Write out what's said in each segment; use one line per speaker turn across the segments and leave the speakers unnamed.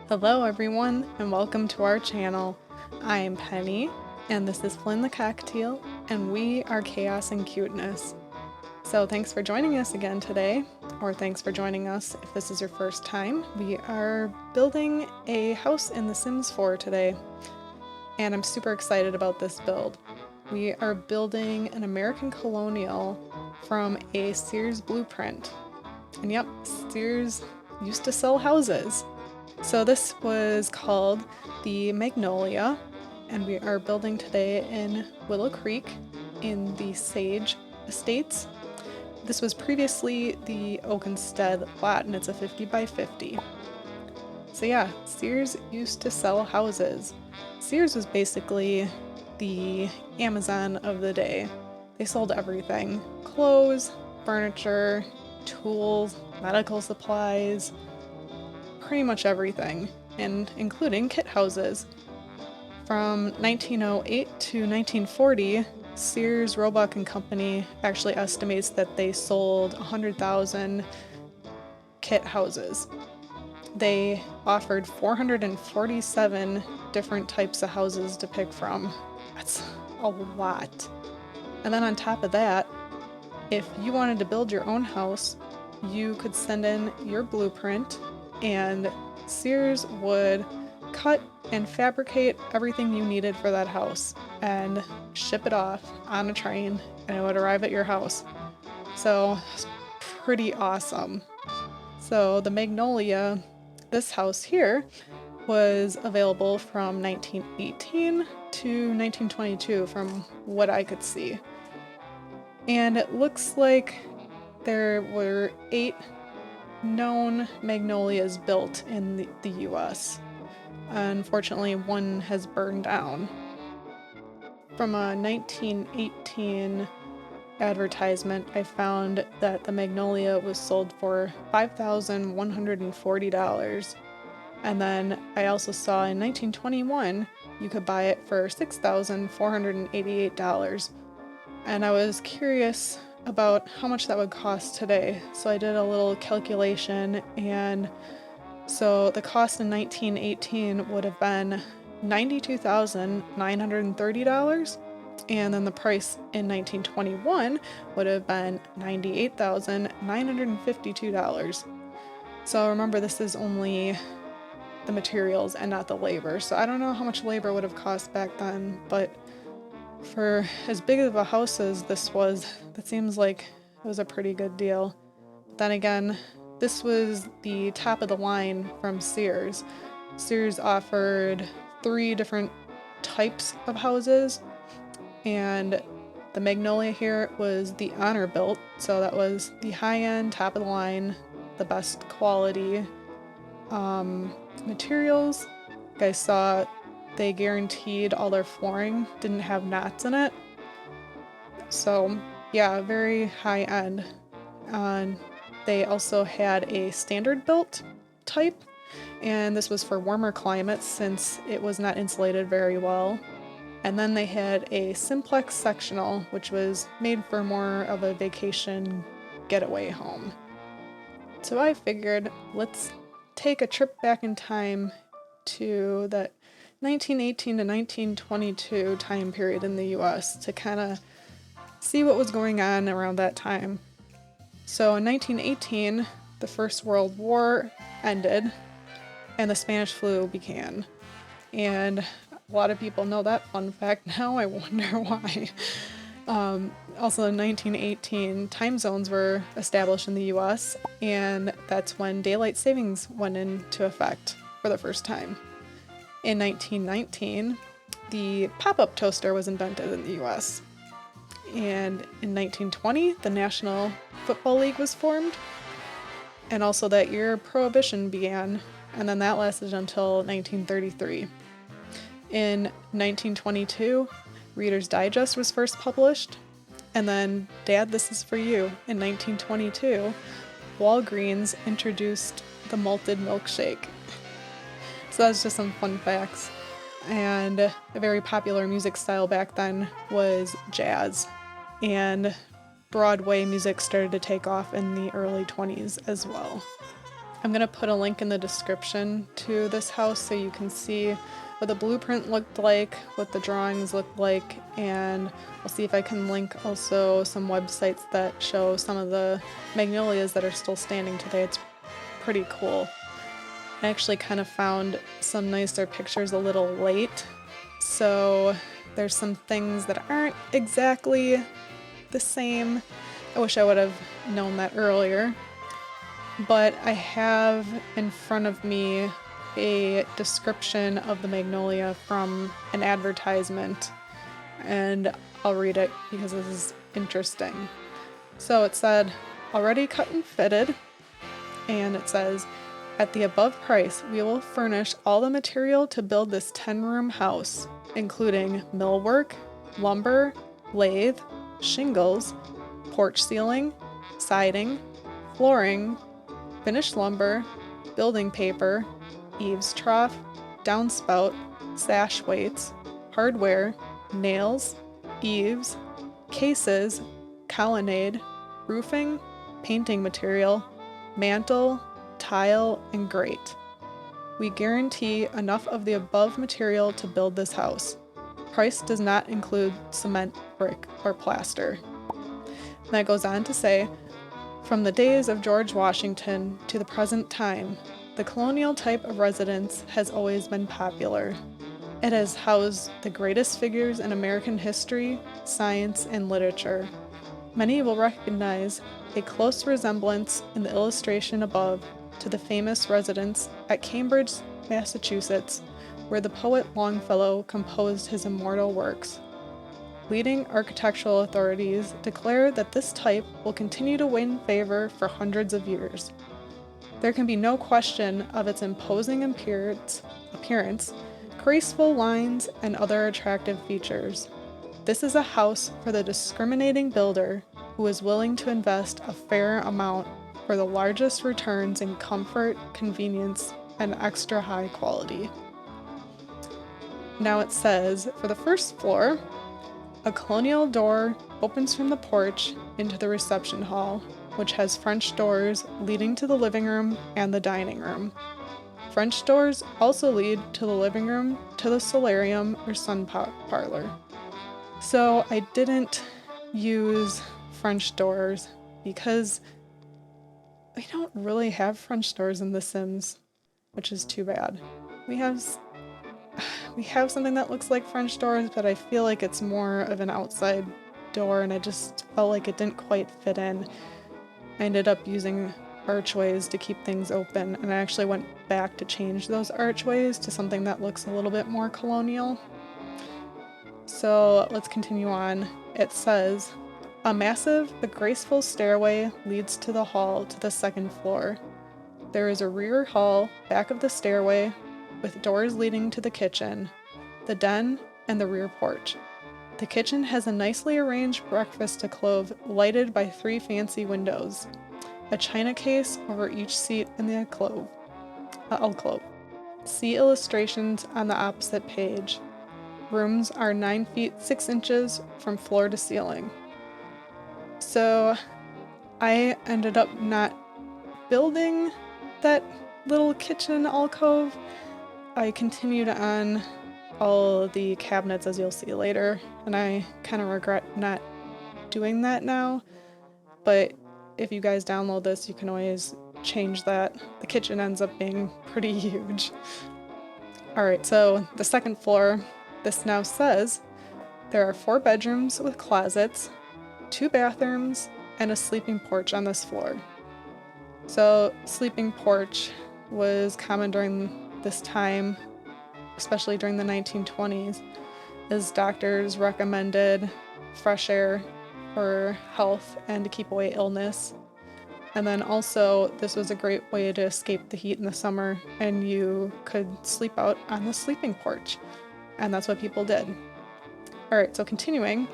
Hello everyone, and welcome to our channel. I am Penny, and this is Flynn the Cockatiel, and we are Chaos and Cuteness. So thanks for joining us again today, or thanks for joining us if this is your first time. We are building a house in The Sims 4 today, and I'm super excited about this build. We are building an American Colonial from a Sears blueprint. And yep, Sears used to sell houses. So this was called the Magnolia, and we are building today in Willow Creek in the Sage Estates. This was previously the Oakenstead lot, and it's a 50 by 50. So yeah, Sears used to sell houses. Sears was basically the Amazon of the day. They sold everything: clothes, furniture, tools, medical supplies, pretty much everything, and including kit houses. From 1908 to 1940, Sears, Roebuck and Company actually estimates that they sold 100,000 kit houses. They offered 447 different types of houses to pick from. That's a lot. And then on top of that, if you wanted to build your own house, you could send in your blueprint, and Sears would cut and fabricate everything you needed for that house and ship it off on a train, and it would arrive at your house. So it's pretty awesome. So the Magnolia, this house here, was available from 1918 to 1922 from what I could see. And it looks like there were 8 known Magnolias built in the US. Unfortunately, one has burned down. From a 1918 advertisement, I found that the Magnolia was sold for $5,140. And then I also saw in 1921 you could buy it for $6,488. And I was curious about how much that would cost today. So I did a little calculation, and so the cost in 1918 would have been $92,930, and then the price in 1921 would have been $98,952. So remember, this is only the materials and not the labor. So I don't know how much labor would have cost back then, but for as big of a house as this was, that seems like it was a pretty good deal. But then again, this was the top of the line from Sears. Sears offered 3 different types of houses, and the Magnolia here was the honor built, so that was the high-end, top of the line, the best quality materials. You guys saw they guaranteed all their flooring didn't have knots in it. So yeah, very high end. They also had a standard built type, and this was for warmer climates since it was not insulated very well. And then they had a simplex sectional, which was made for more of a vacation getaway home. So I figured, let's take a trip back in time to that 1918 to 1922 time period in the US to kind of see what was going on around that time. So in 1918, the First World War ended and the Spanish flu began. And a lot of people know that fun fact now. I wonder why. Also in 1918, time zones were established in the US, and that's when daylight savings went into effect for the first time. In 1919, the pop-up toaster was invented in the US. And in 1920, the National Football League was formed. And also that year, Prohibition began, and then that lasted until 1933. In 1922, Reader's Digest was first published. And then, Dad, This Is For You, in 1922, Walgreens introduced the malted milkshake. So that's just some fun facts. And a very popular music style back then was jazz. and Broadway music started to take off in the early 20s as well. I'm going to put a link in the description to this house so you can see what the blueprint looked like, what the drawings looked like, and I'll see if I can link also some websites that show some of the magnolias that are still standing today. It's pretty cool. I actually kind of found some nicer pictures a little late, so there's some things that aren't exactly the same. I wish I would have known that earlier. But I have in front of me a description of the magnolia from an advertisement, and I'll read it because this is interesting. So it said, already cut and fitted, and it says, at the above price, we will furnish all the material to build this 10-room house, including millwork, lumber, lathe, shingles, porch ceiling, siding, flooring, finished lumber, building paper, eaves trough, downspout, sash weights, hardware, nails, eaves, cases, colonnade, roofing, painting material, mantle, tile, and grate. We guarantee enough of the above material to build this house. Price does not include cement, brick, or plaster. And that goes on to say, from the days of George Washington to the present time, the colonial type of residence has always been popular. It has housed the greatest figures in American history, science, and literature. Many will recognize a close resemblance in the illustration above to the famous residence at Cambridge, Massachusetts, where the poet Longfellow composed his immortal works. Leading architectural authorities declare that this type will continue to win favor for hundreds of years. There can be no question of its imposing appearance, graceful lines, and other attractive features. This is a house for the discriminating builder who is willing to invest a fair amount for the largest returns in comfort, convenience, and extra high quality. Now it says, for the first floor, a colonial door opens from the porch into the reception hall, which has French doors leading to the living room and the dining room. French doors also lead to the living room, to the solarium or sun parlor. So I didn't use French doors because we don't really have French doors in The Sims, which is too bad. We have something that looks like French doors, but I feel like it's more of an outside door, and I just felt like it didn't quite fit in. I ended up using archways to keep things open, and I actually went back to change those archways to something that looks a little bit more colonial. So let's continue on. It says, a massive but graceful stairway leads to the hall to the second floor. There is a rear hall back of the stairway with doors leading to the kitchen, the den, and the rear porch. The kitchen has a nicely arranged breakfast alcove lighted by 3 fancy windows, a china case over each seat in the alcove. See illustrations on the opposite page. Rooms are 9 feet 6 inches from floor to ceiling. So I ended up not building that little kitchen alcove. I continued on all of the cabinets, as you'll see later, and I kind of regret not doing that now, but if you guys download this, you can always change that. The kitchen ends up being pretty huge. Alright, so the second floor, this now says there are 4 bedrooms with closets, 2 bathrooms, and a sleeping porch on this floor. So sleeping porch was common during this time, especially during the 1920s, as doctors recommended fresh air for health and to keep away illness. And then also, this was a great way to escape the heat in the summer, and you could sleep out on the sleeping porch. And that's what people did. Alright, so continuing.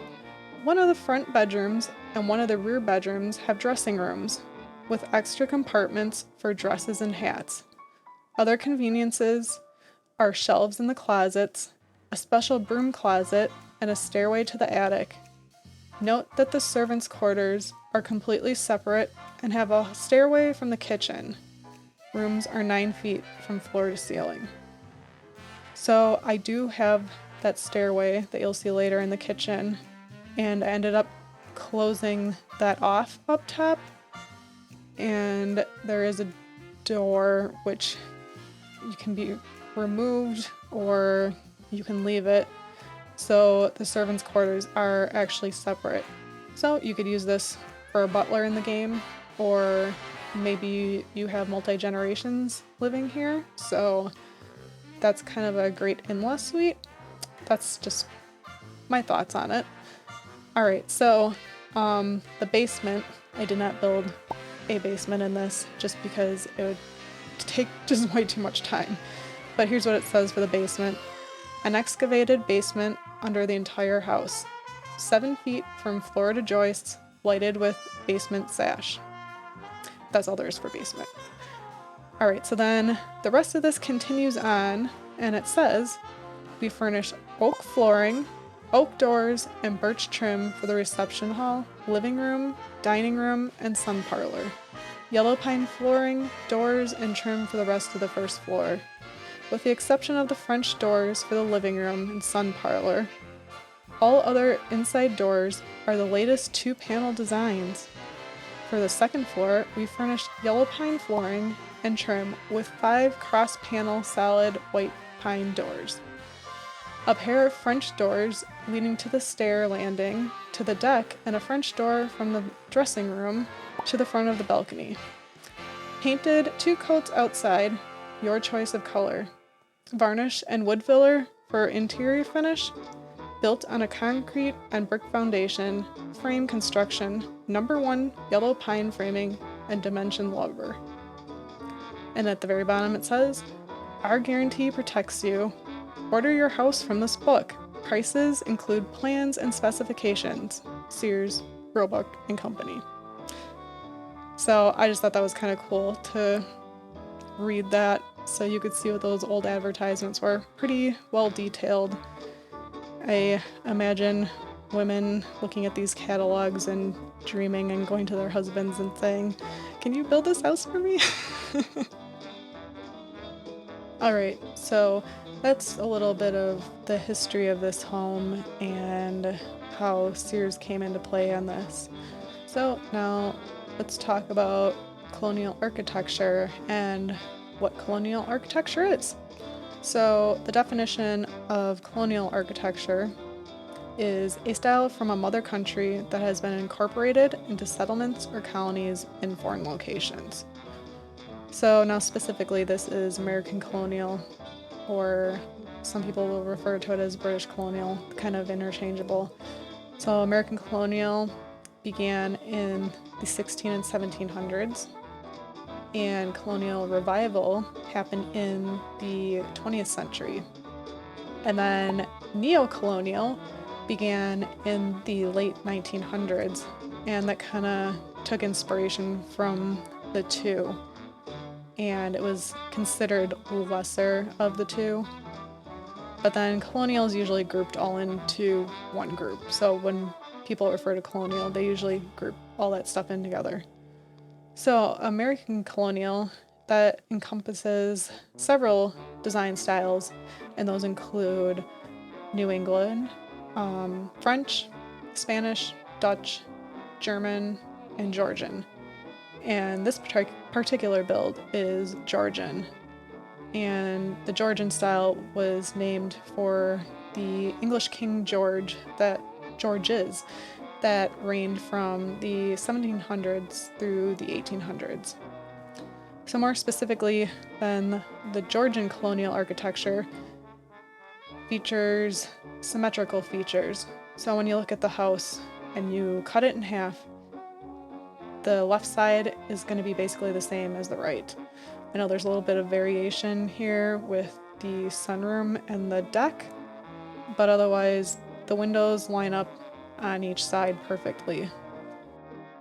One of the front bedrooms and one of the rear bedrooms have dressing rooms, with extra compartments for dresses and hats. Other conveniences are shelves in the closets, a special broom closet, and a stairway to the attic. Note that the servants' quarters are completely separate and have a stairway from the kitchen. Rooms are 9 feet from floor to ceiling. So I do have that stairway that you'll see later in the kitchen, and I ended up closing that off up top, and there is a door which you can be removed or you can leave it. So the servants' quarters are actually separate. So you could use this for a butler in the game, or maybe you have multi-generations living here. So that's kind of a great in-law suite. That's just my thoughts on it. Alright, so the basement, I did not build a basement in this just because it would take just way too much time. But here's what it says for the basement. An excavated basement under the entire house. 7 feet from floor to joists, lighted with basement sash. That's all there is for basement. Alright, so then the rest of this continues on, and it says, we furnish oak flooring, oak doors, and birch trim for the reception hall, living room, dining room, and sun parlor. Yellow pine flooring, doors, and trim for the rest of the first floor. With the exception of the French doors for the living room and sun parlor, all other inside doors are the latest 2-panel designs. For the second floor, we furnished yellow pine flooring and trim with 5 cross-panel solid white pine doors. A pair of French doors leading to the stair landing, to the deck, and a French door from the dressing room to the front of the balcony. Painted 2 coats outside, your choice of color. Varnish and wood filler for interior finish, built on a concrete and brick foundation, frame construction, number 1 yellow pine framing, and dimension lumber. And at the very bottom it says, our guarantee protects you. Order your house from this book. Prices include plans and specifications. Sears, Roebuck, and Company. So I just thought that was kind of cool to read that so you could see what those old advertisements were. Pretty well detailed. I imagine women looking at these catalogs and dreaming and going to their husbands and saying, can you build this house for me? Alright, so that's a little bit of the history of this home and how Sears came into play on this. So now let's talk about colonial architecture and what colonial architecture is. So the definition of colonial architecture is a style from a mother country that has been incorporated into settlements or colonies in foreign locations. So now specifically this is American colonial, or some people will refer to it as British colonial, kind of interchangeable. So American colonial began in the 16 and 1700s, and colonial revival happened in the 20th century. And then neo-colonial began in the late 1900s, and that kind of took inspiration from the two. And it was considered lesser of the two. But then colonial is usually grouped all into one group. So when people refer to colonial, they usually group all that stuff in together. So American colonial, that encompasses several design styles, and those include New England, French, Spanish, Dutch, German, and Georgian. And this particular build is Georgian. And the Georgian style was named for the English King Georges that reigned from the 1700s through the 1800s. So more specifically, then, the Georgian colonial architecture features symmetrical features. So when you look at the house and you cut it in half, the left side is going to be basically the same as the right. I know there's a little bit of variation here with the sunroom and the deck, but otherwise the windows line up on each side perfectly.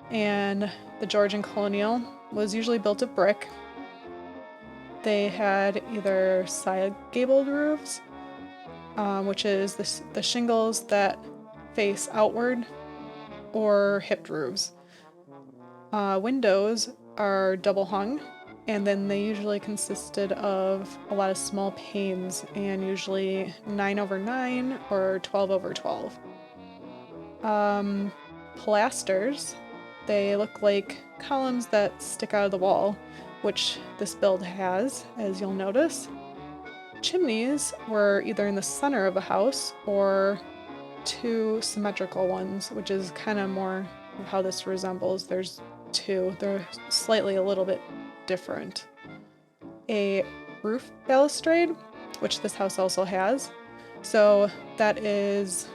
And the Georgian colonial was usually built of brick. They had either side gabled roofs, which is the shingles that face outward, or hipped roofs. Windows are double hung, and then they usually consisted of a lot of small panes, and usually 9/9 or 12/12. Pilasters, they look like columns that stick out of the wall, which this build has, as you'll notice. Chimneys were either in the center of a house or two symmetrical ones, which is kind of more of how this resembles. There's two. They're slightly a little bit different. A roof balustrade, which this house also has. So that is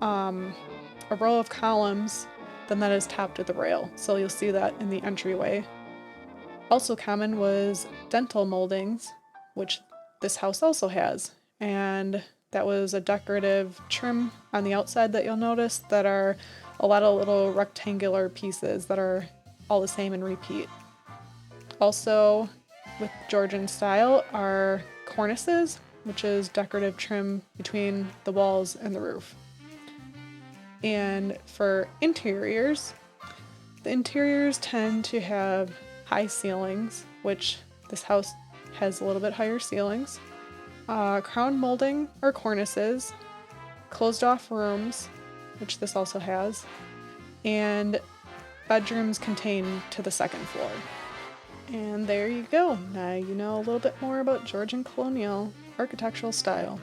a row of columns, then that is topped with a rail. So you'll see that in the entryway. Also common was dentil moldings, which this house also has. And that was a decorative trim on the outside that you'll notice that are a lot of little rectangular pieces that are all the same and repeat. Also, with Georgian style are cornices, which is decorative trim between the walls and the roof. And for interiors, the interiors tend to have high ceilings, which this house has a little bit higher ceilings, crown molding or cornices, closed off rooms, which this also has, and bedrooms contained to the second floor. And there you go. Now you know a little bit more about Georgian Colonial architectural style.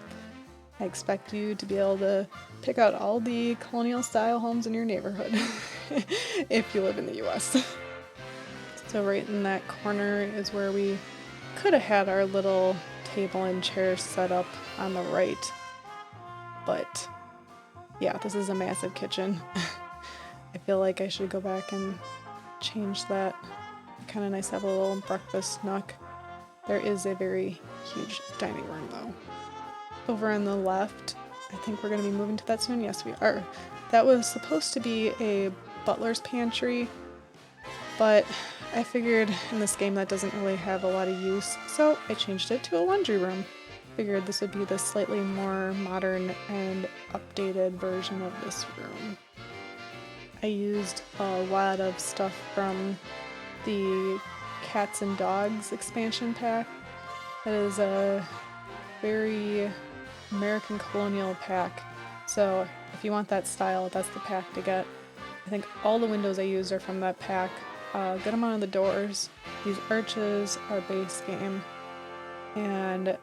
I expect you to be able to pick out all the colonial style homes in your neighborhood if you live in the US. So right in that corner is where we could have had our little table and chair set up on the right. But yeah, this is a massive kitchen. I feel like I should go back and change that. Kind of nice to have a little breakfast nook. There is a very huge dining room though. Over on the left, I think we're going to be moving to that soon. Yes, we are. That was supposed to be a butler's pantry, but I figured in this game that doesn't really have a lot of use, so I changed it to a laundry room. Figured this would be the slightly more modern and updated version of this room. I used a lot of stuff from the Cats and Dogs expansion pack. It is a very American Colonial pack, so if you want that style, that's the pack to get. I think all the windows I used are from that pack. Good amount of the doors. These arches are base game, and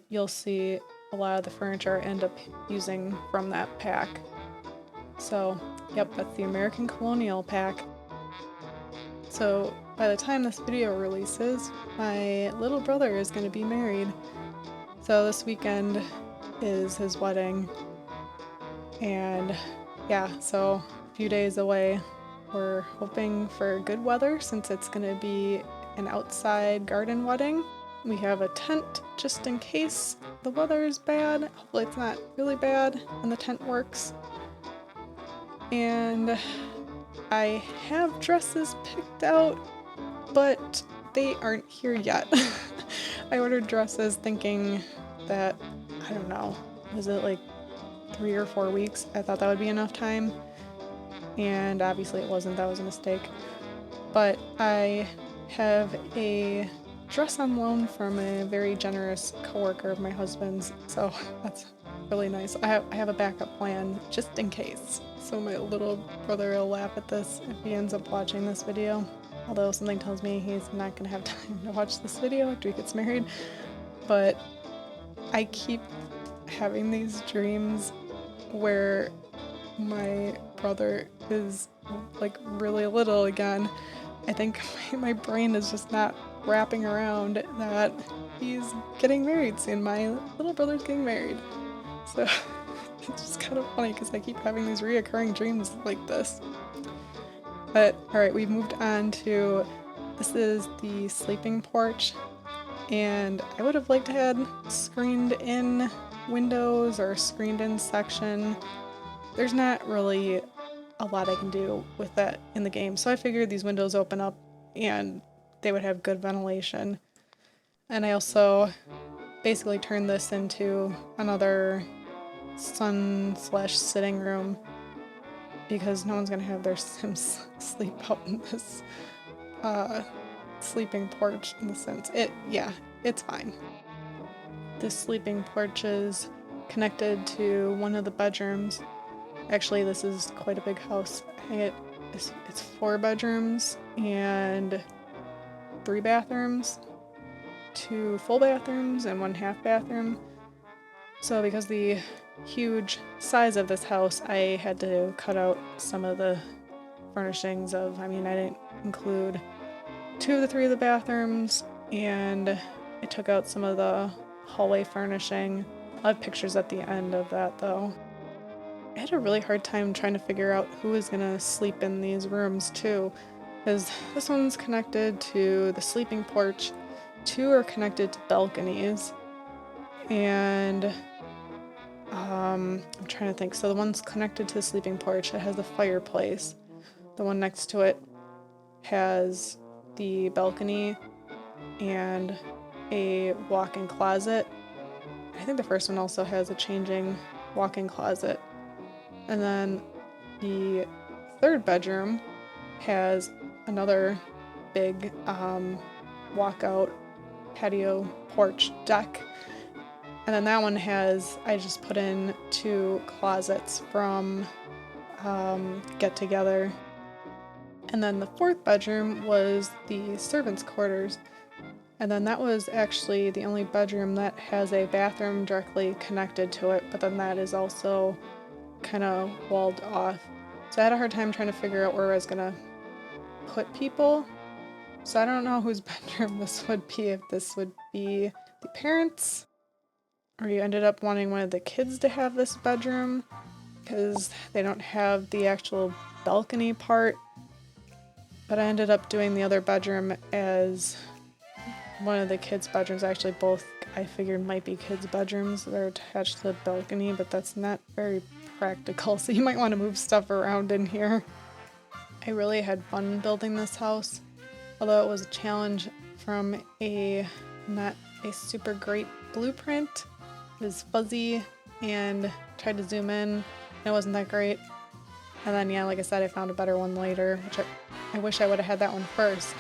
you'll see a lot of the furniture I end up using from that pack. So, yep, that's the American Colonial pack. So, by the time this video releases, my little brother is going to be married. So this weekend is his wedding, and yeah, so a few days away. We're hoping for good weather since it's going to be an outside garden wedding. We have a tent just in case the weather is bad. Hopefully it's not really bad and the tent works. And I have dresses picked out, but they aren't here yet. I ordered dresses thinking that, I don't know, was it like 3 or 4 weeks? I thought that would be enough time, and obviously it wasn't. That was a mistake. But I have a dress on loan from a very generous coworker of my husband's, so that's really nice. I have a backup plan just in case, so my little brother will laugh at this if he ends up watching this video. Although something tells me he's not gonna have time to watch this video after he gets married. But I keep having these dreams where my brother is like really little again. I think my brain is just not wrapping around that he's getting married soon. My little brother's getting married. So it's just kind of funny because I keep having these reoccurring dreams like this. But alright, we've moved on to, this is the sleeping porch, and I would have liked to have screened in windows or screened in section. There's not really a lot I can do with that in the game, so I figured these windows open up and they would have good ventilation. And I also basically turned this into another sun/sitting room. because no one's gonna have their Sims sleep out in this sleeping porch in the Sims. It's fine. This sleeping porch is connected to one of the bedrooms. Actually, this is quite a big house. I think it's 4 bedrooms and 3 bathrooms, 2 full bathrooms and 1 half bathroom. So because the huge size of this house, I had to cut out some of the furnishings I didn't include 2 of the 3 of the bathrooms, and I took out some of the hallway furnishing. I'll have pictures at the end of that though. I had a really hard time trying to figure out who was gonna sleep in these rooms too, because this one's connected to the sleeping porch, 2 are connected to balconies, and I'm trying to think. So the one's connected to the sleeping porch, it has a fireplace. The one next to it has the balcony and a walk-in closet. I think the first one also has a changing walk-in closet. And then the 3rd bedroom has another big walkout patio porch deck. And then that one I just put in 2 closets from Get Together. And then the 4th bedroom was the servants' quarters. And then that was actually the only bedroom that has a bathroom directly connected to it, but then that is also kind of walled off. So I had a hard time trying to figure out where I was gonna put people. So I don't know whose bedroom this would be, if this would be the parents, or you ended up wanting one of the kids to have this bedroom because they don't have the actual balcony part. But I ended up doing the other bedroom as one of the kids' bedrooms. Actually, both I figured might be kids' bedrooms that are attached to the balcony, but that's not very practical, so you might want to move stuff around in here. I really had fun building this house, although it was a challenge from not a super great blueprint. It was fuzzy and tried to zoom in, and it wasn't that great. And then, yeah, like I said, I found a better one later, which I wish I would have had that one first.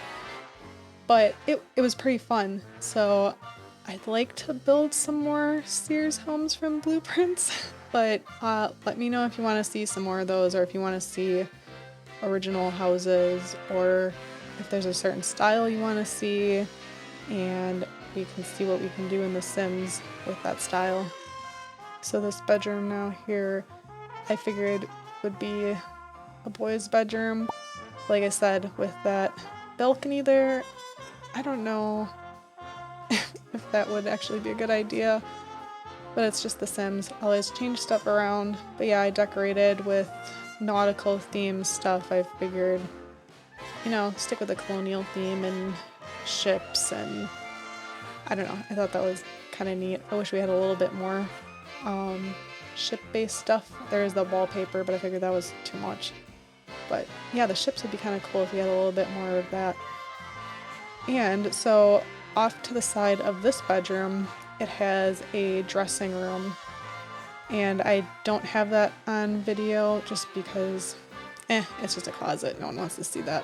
But it was pretty fun, so I'd like to build some more Sears homes from blueprints, but let me know if you want to see some more of those, or if you want to see original houses, or if there's a certain style you want to see, and we can see what we can do in The Sims with that style. So this bedroom now here, I figured would be a boy's bedroom. Like I said, with that balcony there, I don't know if that would actually be a good idea, but it's just The Sims. I always change stuff around. But yeah, I decorated with nautical theme stuff. I figured, stick with the Colonial theme and ships, and I don't know. I thought that was kind of neat. I wish we had a little bit more ship-based stuff. There is the wallpaper, but I figured that was too much. But yeah, the ships would be kind of cool if we had a little bit more of that. And so off to the side of this bedroom, it has a dressing room. And I don't have that on video just because, it's just a closet. No one wants to see that.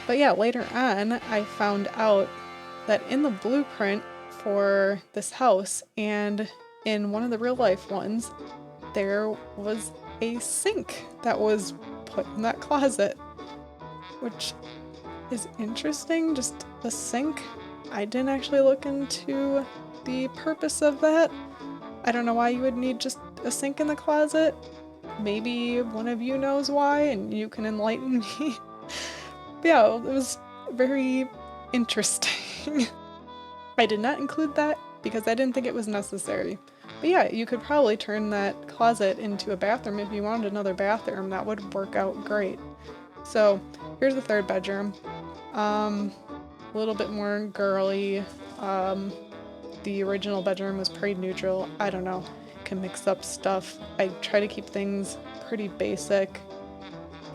But yeah, later on, I found out that in the blueprint for this house and in one of the real life ones, there was a sink that was put in that closet, which is interesting. Just a sink. I didn't actually look into the purpose of that. I don't know why you would need just a sink in the closet. Maybe one of you knows why and you can enlighten me. But yeah, it was very interesting. I did not include that because I didn't think it was necessary. But yeah, you could probably turn that closet into a bathroom if you wanted another bathroom. That would work out great. So here's the 3rd bedroom. A little bit more girly. The original bedroom was pretty neutral. I don't know. Can mix up stuff. I try to keep things pretty basic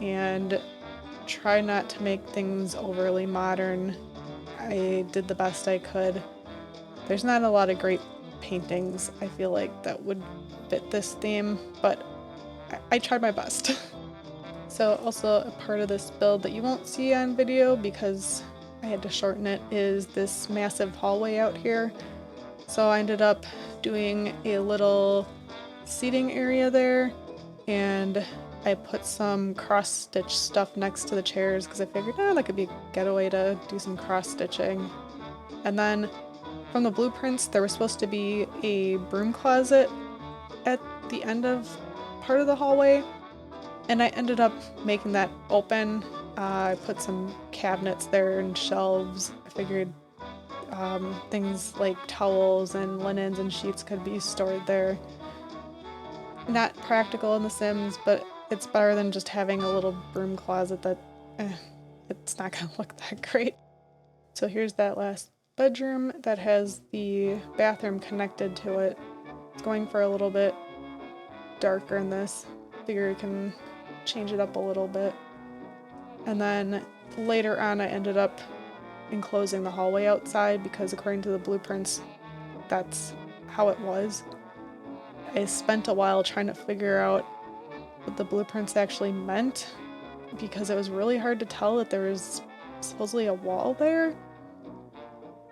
and try not to make things overly modern. I did the best I could. There's not a lot of great paintings, I feel like, that would fit this theme, but I tried my best. So also a part of this build that you won't see on video because I had to shorten it is this massive hallway out here. So I ended up doing a little seating area there, and I put some cross-stitch stuff next to the chairs because I figured, that could be a getaway to do some cross-stitching. And then from the blueprints, there was supposed to be a broom closet at the end of part of the hallway, and I ended up making that open. I put some cabinets there and shelves. I figured things like towels and linens and sheets could be stored there. Not practical in The Sims, but it's better than just having a little broom closet that it's not gonna look that great. So here's that last bedroom that has the bathroom connected to it. It's going for a little bit darker in this. Figure you can change it up a little bit. And then later on I ended up enclosing the hallway outside because according to the blueprints, that's how it was. I spent a while trying to figure out what the blueprints actually meant because it was really hard to tell that there was supposedly a wall there.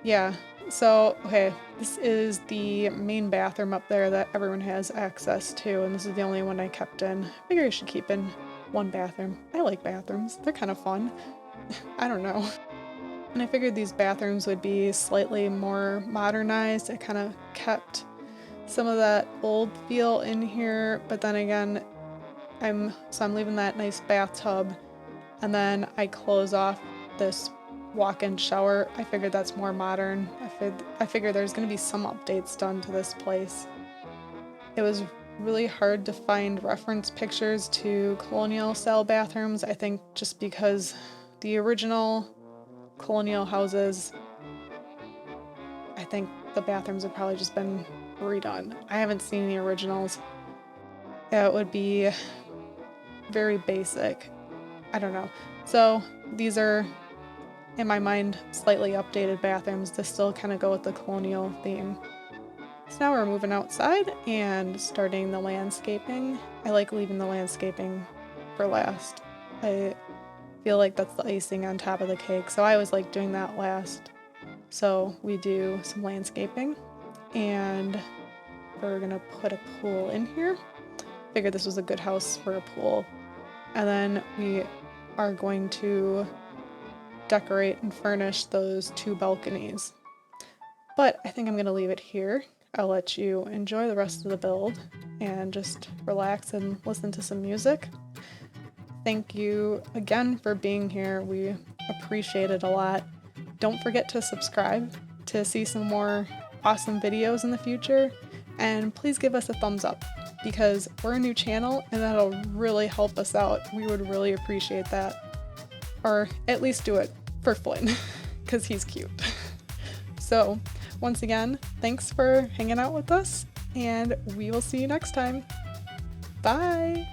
Yeah, so, okay, this is the main bathroom up there that everyone has access to, and this is the only one I kept in. I figure I should keep in one bathroom. I like bathrooms. They're kind of fun. I don't know. And I figured these bathrooms would be slightly more modernized. I kind of kept some of that old feel in here, but then again, I'm leaving that nice bathtub, and then I close off this walk-in shower. I figured that's more modern. I figured there's going to be some updates done to this place. It was really hard to find reference pictures to Colonial style bathrooms, I think just because the original Colonial houses, I think the bathrooms have probably just been redone. I haven't seen the originals. It would be very basic. I don't know. So these are, in my mind, slightly updated bathrooms to still kind of go with the Colonial theme. So now we're moving outside and starting the landscaping. I like leaving the landscaping for last. I feel like that's the icing on top of the cake, so I always like doing that last. So we do some landscaping, and we're gonna put a pool in here. Figured this was a good house for a pool. And then we are going to decorate and furnish those 2 balconies. But I think I'm gonna leave it here. I'll let you enjoy the rest of the build and just relax and listen to some music. Thank you again for being here. We appreciate it a lot. Don't forget to subscribe to see some more awesome videos in the future, and please give us a thumbs up because we're a new channel and that'll really help us out. We would really appreciate that. Or at least do it for Flynn because he's cute. So once again, thanks for hanging out with us, and we will see you next time. Bye!